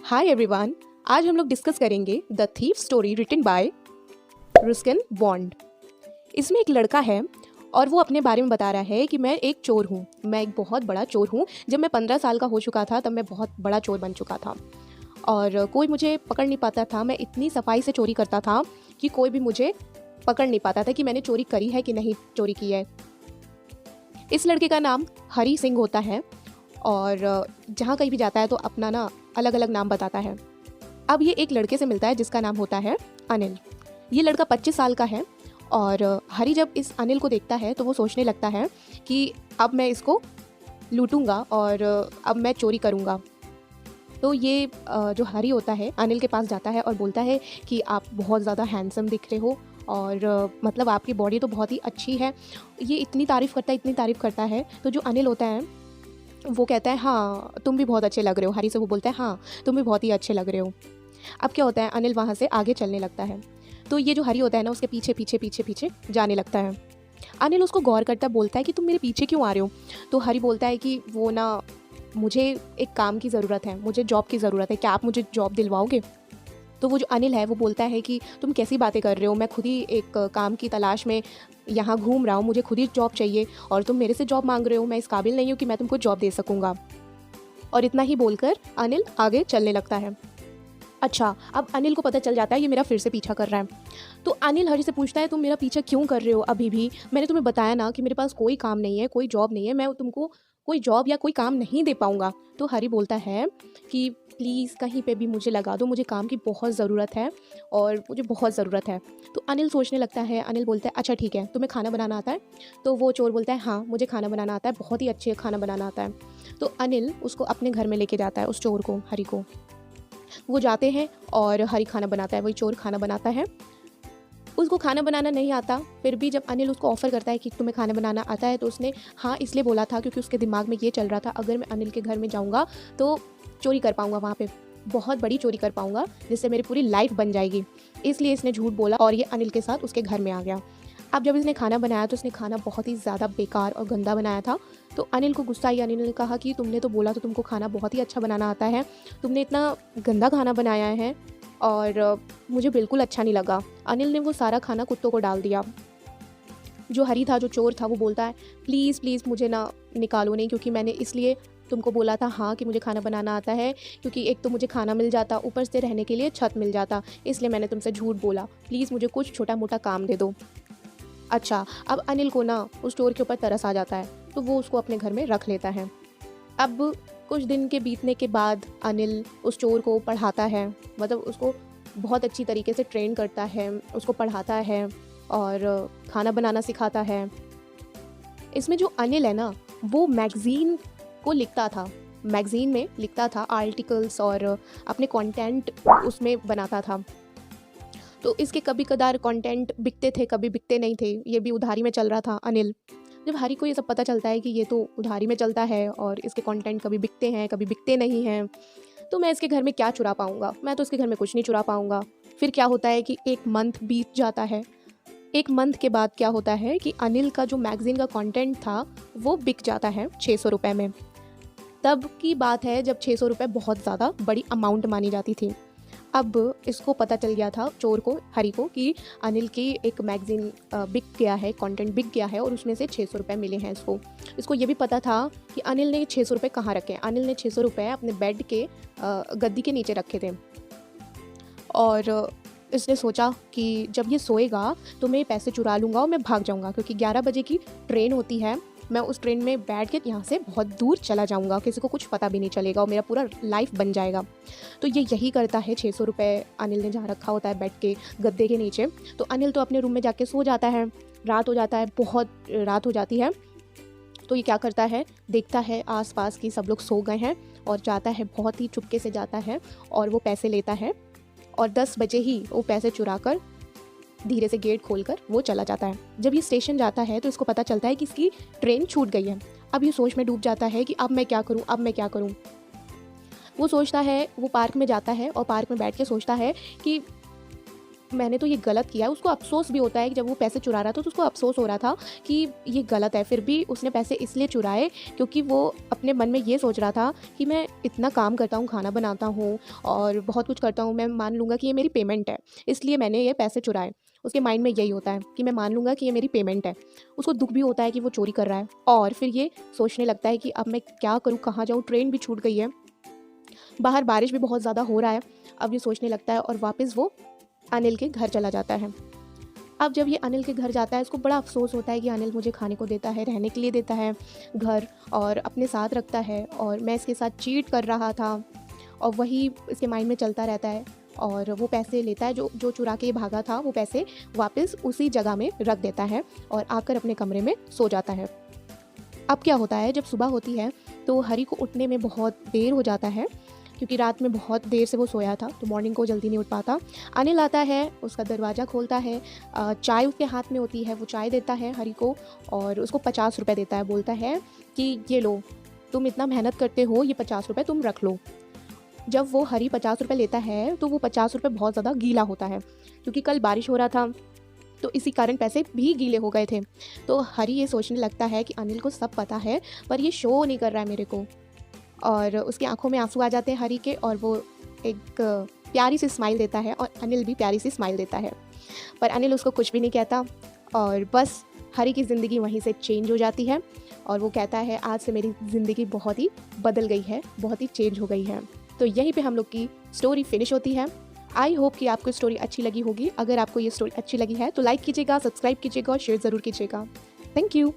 Hi everyone, आज हम लोग डिस्कस करेंगे the thief story written by Ruskin Bond. इसमें एक लड़का है और वो अपने बारे में बता रहा है कि मैं एक चोर हूँ, मैं एक बहुत बड़ा चोर हूँ। जब मैं 15 साल का हो चुका था तब मैं बहुत बड़ा चोर बन चुका था और कोई मुझे पकड़ नहीं पाता था। मैं इतनी सफाई से चोरी करता था कि कोई भी मुझे पकड़ नहीं पाता था कि मैंने चोरी करी है कि नहीं चोरी की है। इस लड़के का नाम हरी सिंह होता है और जहाँ कहीं भी जाता है तो अपना ना अलग अलग नाम बताता है। अब ये एक लड़के से मिलता है जिसका नाम होता है अनिल। ये लड़का 25 साल का है और हरी जब इस अनिल को देखता है तो वो सोचने लगता है कि अब मैं इसको लूटूंगा और अब मैं चोरी करूंगा। तो ये जो हरी होता है अनिल के पास जाता है और बोलता है कि आप बहुत ज़्यादा हैंडसम दिख रहे हो और मतलब आपकी बॉडी तो बहुत ही अच्छी है। ये इतनी तारीफ़ करता है। तो जो अनिल होता है वो कहता है हाँ तुम भी बहुत अच्छे लग रहे हो। हरी से वो बोलता है हाँ तुम भी बहुत ही अच्छे लग रहे हो। अब क्या होता है, अनिल वहाँ से आगे चलने लगता है। तो ये जो हरी होता है ना उसके पीछे पीछे पीछे पीछे जाने लगता है। अनिल उसको गौर करता बोलता है कि तुम मेरे पीछे क्यों आ रहे हो। तो हरी बोलता है कि वो ना मुझे एक काम की ज़रूरत है, मुझे जॉब की ज़रूरत है, क्या आप मुझे जॉब दिलवाओगे। तो वो जो अनिल है वो बोलता है कि तुम कैसी बातें कर रहे हो, मैं खुद ही एक काम की तलाश में यहाँ घूम रहा हूँ, मुझे खुद ही जॉब चाहिए और तुम मेरे से जॉब मांग रहे हो। मैं इस काबिल नहीं हूँ कि मैं तुमको जॉब दे सकूँगा। और इतना ही बोलकर अनिल आगे चलने लगता है। अच्छा, अब अनिल को पता चल जाता है ये मेरा फिर से पीछा कर रहा है। तो अनिल हरी से पूछता है तुम मेरा पीछा क्यों कर रहे हो अभी भी, मैंने तुम्हें बताया ना कि मेरे पास कोई काम नहीं है, कोई जॉब नहीं है, मैं तुमको कोई जॉब या कोई काम नहीं दे पाऊँगा। तो हरी बोलता है कि प्लीज़ कहीं पे भी मुझे लगा दो, मुझे काम की बहुत ज़रूरत है और मुझे बहुत ज़रूरत है। तो अनिल सोचने लगता है, अनिल बोलता है अच्छा ठीक है, तुम्हें खाना बनाना आता है। तो वो चोर बोलता है हाँ मुझे खाना बनाना आता है, बहुत ही अच्छे खाना बनाना आता है। तो अनिल उसको अपने घर में लेके जाता है, उस चोर को, हरी को। वो जाते हैं और हरी खाना बनाता है, वही चोर खाना बनाता है। उसको खाना बनाना नहीं आता, फिर भी जब अनिल उसको ऑफ़र करता है कि तुम्हें खाना बनाना आता है तो उसने हाँ इसलिए बोला था क्योंकि उसके दिमाग में ये चल रहा था अगर मैं अनिल के घर में जाऊँगा तो चोरी कर पाऊँगा, वहाँ पे बहुत बड़ी चोरी कर पाऊँगा जिससे मेरी पूरी लाइफ बन जाएगी। इसलिए इसने झूठ बोला और ये अनिल के साथ उसके घर में आ गया। अब जब इसने खाना बनाया तो इसने खाना बहुत ही ज़्यादा बेकार और गंदा बनाया था। तो अनिल को गुस्सा आई। अनिल ने कहा कि तुमने तो बोला तो तुमको खाना बहुत ही अच्छा बनाना आता है, तुमने इतना गंदा खाना बनाया है और मुझे बिल्कुल अच्छा नहीं लगा। अनिल ने वो सारा खाना कुत्तों को डाल दिया। जो हरी था, जो चोर था, वो बोलता है प्लीज़ प्लीज़ मुझे ना निकालो नहीं, क्योंकि मैंने इसलिए तुमको बोला था हाँ कि मुझे खाना बनाना आता है, क्योंकि एक तो मुझे खाना मिल जाता, ऊपर से रहने के लिए छत मिल जाता, इसलिए मैंने तुमसे झूठ बोला। प्लीज़ मुझे कुछ छोटा मोटा काम दे दो। अच्छा, अब अनिल को ना उस चोर के ऊपर तरस आ जाता है तो वो उसको अपने घर में रख लेता है। अब कुछ दिन के बीतने के बाद अनिल उस चोर को पढ़ाता है, मतलब उसको बहुत अच्छी तरीके से ट्रेन करता है, उसको पढ़ाता है और खाना बनाना सिखाता है। इसमें जो अनिल है ना वो मैगज़ीन को लिखता था, मैगज़ीन में लिखता था आर्टिकल्स और अपने कंटेंट उसमें बनाता था। तो इसके कभी कदार कंटेंट बिकते थे, कभी बिकते नहीं थे, ये भी उधारी में चल रहा था अनिल। जब हरी को ये सब पता चलता है कि ये तो उधारी में चलता है और इसके कंटेंट कभी बिकते हैं कभी बिकते नहीं हैं, तो मैं इसके घर में क्या चुरा पाऊँगा, मैं तो इसके घर में कुछ नहीं चुरा पाऊँगा। फिर क्या होता है कि एक मंथ बीत जाता है। एक मंथ के बाद क्या होता है कि अनिल का जो मैगज़ीन का कंटेंट था वो बिक जाता है 600 रुपये में। तब की बात है जब 600 रुपये बहुत ज़्यादा बड़ी अमाउंट मानी जाती थी। अब इसको पता चल गया था, चोर को, हरी को, कि अनिल की एक मैगज़ीन बिक गया है, कंटेंट बिक गया है और उसमें से 600 रुपये मिले हैं इसको। इसको ये भी पता था कि अनिल ने 600 रुपये कहाँ रखे हैं। अनिल ने 600 रुपये अपने बेड के गद्दी के नीचे रखे थे और इसने सोचा कि जब ये सोएगा तो मैं ये पैसे चुरा लूँगा और मैं भाग जाऊँगा, क्योंकि 11 बजे की ट्रेन होती है। मैं उस ट्रेन में बैठ के यहाँ से बहुत दूर चला जाऊँगा, किसी को कुछ पता भी नहीं चलेगा और मेरा पूरा लाइफ बन जाएगा। तो ये यही करता है। 600 रुपये अनिल ने जहाँ रखा होता है बेड के गद्दे के नीचे, तो अनिल तो अपने रूम में जाके सो जाता है। रात हो जाता है, बहुत रात हो जाती है। तो ये क्या करता है, देखता है आसपास की सब लोग सो गए हैं और जाता है, बहुत ही चुपके से जाता है और वो पैसे लेता है और 10 बजे ही वो पैसे चुरा कर धीरे से गेट खोलकर वो चला जाता है। जब ये स्टेशन जाता है तो इसको पता चलता है कि इसकी ट्रेन छूट गई है। अब ये सोच में डूब जाता है कि अब मैं क्या करूं, अब मैं क्या करूं। वो सोचता है, वो पार्क में जाता है और पार्क में बैठ के सोचता है कि मैंने तो ये गलत किया। उसको अफ़सोस भी होता है कि जब वो पैसे चुरा रहा था तो उसको अफ़सोस हो रहा था कि ये गलत है। फिर भी उसने पैसे इसलिए चुराए क्योंकि वो अपने मन में ये सोच रहा था कि मैं इतना काम करता हूँ, खाना बनाता हूँ और बहुत कुछ करता हूँ, मैं मान लूँगा कि ये मेरी पेमेंट है, इसलिए मैंने ये पैसे चुराए। उसके माइंड में यही होता है कि मैं मान लूँगा कि ये मेरी पेमेंट है। उसको दुःख भी होता है कि वो चोरी कर रहा है और फिर ये सोचने लगता है कि अब मैं क्या करूँ, कहाँ जाऊँ? ट्रेन भी छूट गई है, बाहर बारिश भी बहुत ज़्यादा हो रहा है। अब ये सोचने लगता है और वापस वो अनिल के घर चला जाता है। अब जब ये अनिल के घर जाता है, इसको बड़ा अफ़सोस होता है कि अनिल मुझे खाने को देता है, रहने के लिए देता है घर और अपने साथ रखता है और मैं इसके साथ चीट कर रहा था और वही इसके माइंड में चलता रहता है। और वो पैसे लेता है जो जो चुरा के भागा था, वो पैसे वापस उसी जगह में रख देता है और आकर अपने कमरे में सो जाता है। अब क्या होता है, जब सुबह होती है तो हरी को उठने में बहुत देर हो जाता है क्योंकि रात में बहुत देर से वो सोया था तो मॉर्निंग को जल्दी नहीं उठ पाता। अनिल आता है, उसका दरवाज़ा खोलता है, चाय उसके हाथ में होती है, वो चाय देता है हरी को और उसको 50 रुपये देता है। बोलता है कि ये लो, तुम इतना मेहनत करते हो, ये 50 रुपये तुम रख लो। जब वो हरी 50 रुपये लेता है तो वो 50 रुपये बहुत ज़्यादा गीला होता है क्योंकि कल बारिश हो रहा था, तो इसी कारण पैसे भी गीले हो गए थे। तो हरी ये सोचने लगता है कि अनिल को सब पता है पर ये शो नहीं कर रहा है मेरे को, और उसकी आंखों में आंसू आ जाते हैं हरी के और वो एक प्यारी सी स्माइल देता है और अनिल भी प्यारी सी स्माइल देता है। पर अनिल उसको कुछ भी नहीं कहता और बस हरी की ज़िंदगी वहीं से चेंज हो जाती है और वो कहता है आज से मेरी ज़िंदगी बहुत ही बदल गई है, बहुत ही चेंज हो गई है। तो यहीं पे हम लोग की स्टोरी फिनिश होती है। आई होप कि आपको स्टोरी अच्छी लगी होगी। अगर आपको ये स्टोरी अच्छी लगी है तो लाइक कीजिएगा, सब्सक्राइब कीजिएगा और शेयर ज़रूर कीजिएगा। Thank you.